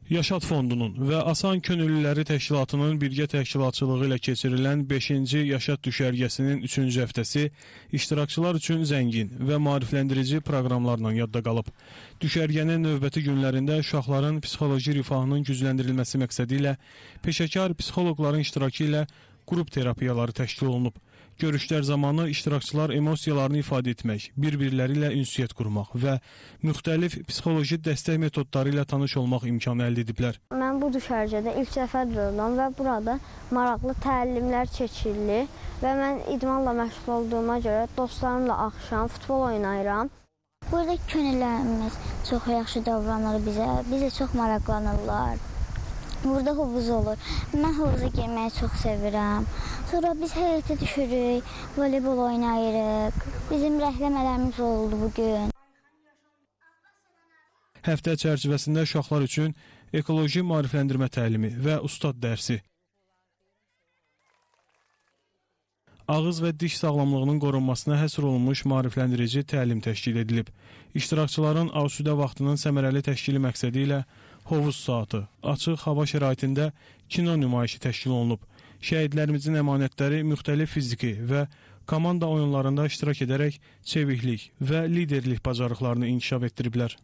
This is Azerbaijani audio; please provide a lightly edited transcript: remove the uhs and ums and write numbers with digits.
Yaşad Fondunun və Asan Könüllüləri Təşkilatının birgə təşkilatçılığı ilə keçirilən 5-ci Yaşad düşərgəsinin 3-cü həftəsi iştirakçılar üçün zəngin və maarifləndirici proqramlarla yadda qalıb. Düşərgənin növbəti günlərində uşaqların psixoloji rifahının gücləndirilməsi məqsədi ilə peşəkar psixoloqların iştirakı ilə qrup terapiyaları təşkil olunub. Görüşlər zamanı iştirakçılar emosiyalarını ifadə etmək, bir-birləri ilə ünsiyyət qurmaq və müxtəlif psixoloji dəstək metodları ilə tanış olmaq imkanı əldə ediblər. Mən bu düşərgədə ilk dəfədir oldum və burada maraqlı təlimlər keçirilir və mən idmanla məşğul olduğuma görə dostlarımla axşam futbol oynayıram. Burada könüllərimiz çox yaxşı davranır bizə çox maraqlanırlar. Burada hovuz olur. Mən hovuza girməyi çox sevirəm. Sonra biz həyətə düşürük, voleybol oynayırıq. Bizim rəhləmələrimiz oldu bugün. Həftə çərçivəsində uşaqlar üçün ekoloji maarifləndirmə təlimi və ustad dərsi, ağız və diş sağlamlığının qorunmasına həsr olunmuş maarifləndirici təlim təşkil edilib. İştirakçıların asudə vaxtının səmərəli təşkili məqsədi ilə hovuz saatı, açıq hava şəraitində kino nümayişi təşkil olunub. Şəhidlərimizin əmanətləri müxtəlif fiziki və komanda oyunlarında iştirak edərək çeviklik və liderlik bacarıqlarını inkişaf etdiriblər.